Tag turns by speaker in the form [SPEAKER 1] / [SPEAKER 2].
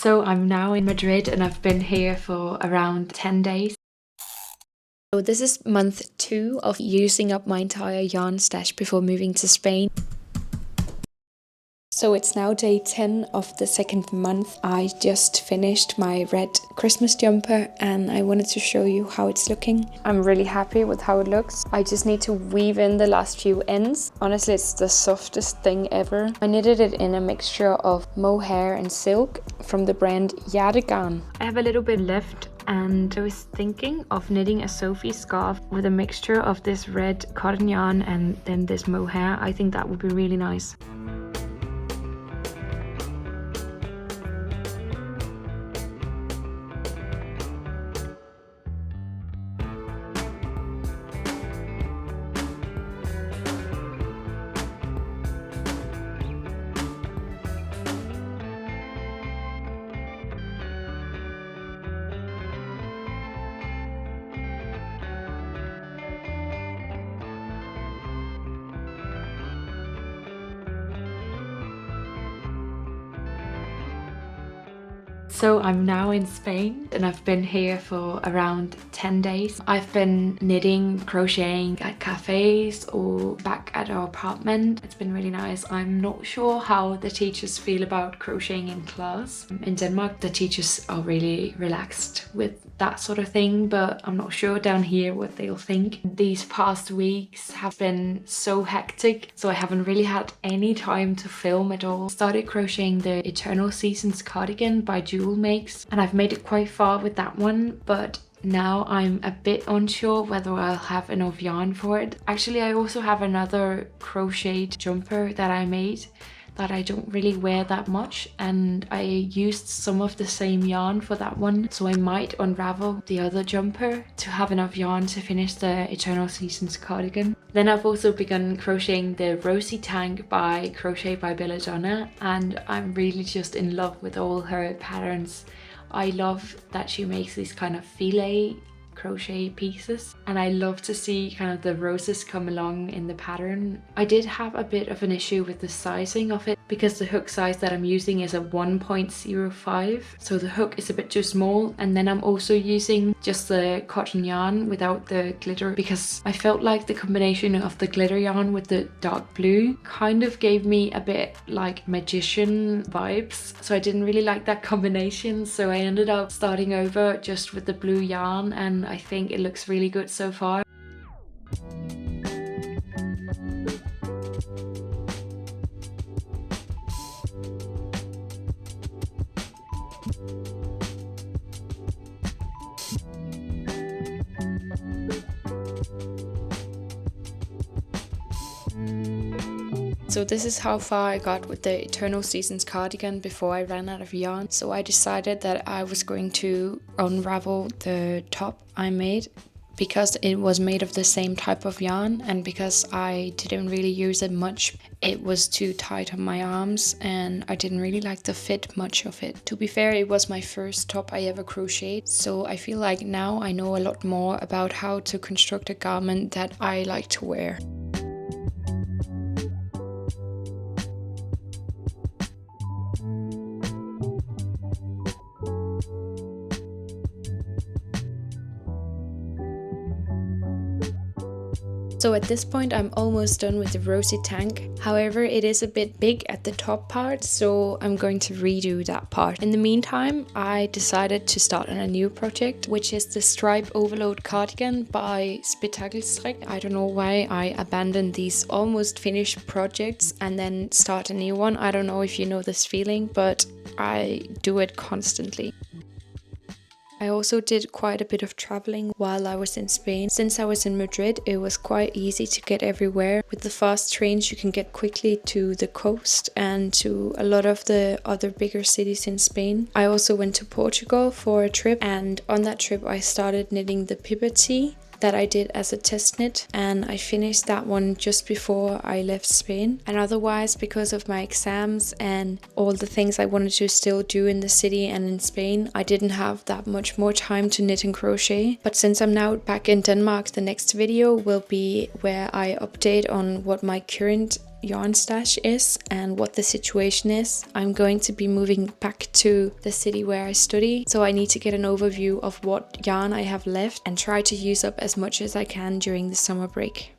[SPEAKER 1] So I'm now in Madrid and I've been here for around 10 days. So this is month 2 of using up my entire yarn stash before moving to Spain. So it's now day 10 of the second month. I just finished my red Christmas jumper and I wanted to show you how it's looking. I'm really happy with how it looks. I just need to weave in the last few ends. Honestly, it's the softest thing ever. I knitted it in a mixture of mohair and silk from the brand Cardigan. I have a little bit left and I was thinking of knitting a Sophie scarf with a mixture of this red cotton yarn and then this mohair. I think that would be really nice. So I'm now in Spain and I've been here for around 10 days. I've been knitting, crocheting at cafes or back at our apartment. It's been really nice. I'm not sure how the teachers feel about crocheting in class. In Denmark, the teachers are really relaxed with that sort of thing, but I'm not sure down here what they'll think. These past weeks have been so hectic, so I haven't really had any time to film at all. Started crocheting the Eternal Seasons cardigan by Juuulmakes, and I've made it quite far with that one, but now I'm a bit unsure whether I'll have enough yarn for it. Actually, I also have another crocheted jumper that I made that I don't really wear that much, and I used some of the same yarn for that one, so I might unravel the other jumper to have enough yarn to finish the Eternal Seasons cardigan. Then I've also begun crocheting the Rosie tank by Crochet by Belladonna, and I'm really just in love with all her patterns. I love that she makes these kind of filet crochet pieces, and I love to see kind of the roses come along in the pattern. I did have a bit of an issue with the sizing of it because the hook size that I'm using is a 1.05, so the hook is a bit too small, and then I'm also using just the cotton yarn without the glitter because I felt like the combination of the glitter yarn with the dark blue kind of gave me a bit like magician vibes, so I didn't really like that combination, so I ended up starting over just with the blue yarn, and I think it looks really good so far. So this is how far I got with the Eternal Seasons cardigan before I ran out of yarn. So I decided that I was going to unravel the top I made because it was made of the same type of yarn, and because I didn't really use it much, it was too tight on my arms and I didn't really like the fit much of it. To be fair, it was my first top I ever crocheted, so I feel like now I know a lot more about how to construct a garment that I like to wear. So at this point I'm almost done with the Rosie tank. However, it is a bit big at the top part, so I'm going to redo that part. In the meantime, I decided to start on a new project, which is the Stripe Overload cardigan by Spektakelstrik. I don't know why I abandoned these almost finished projects and then start a new one. I don't know if you know this feeling, but I do it constantly. I also did quite a bit of traveling while I was in Spain. Since I was in Madrid, it was quite easy to get everywhere. With the fast trains, you can get quickly to the coast and to a lot of the other bigger cities in Spain. I also went to Portugal for a trip, and on that trip I started knitting the Pippa tee that I did as a test knit, and I finished that one just before I left Spain. And otherwise, because of my exams and all the things I wanted to still do in the city and in Spain, I didn't have that much more time to knit and crochet. But since I'm now back in Denmark, the next video will be where I update on what my current
[SPEAKER 2] yarn stash is and what the situation is. I'm going to be moving back to the city where I study, so I need to get an overview of what yarn I have left and try to use up as much as I can during the summer break.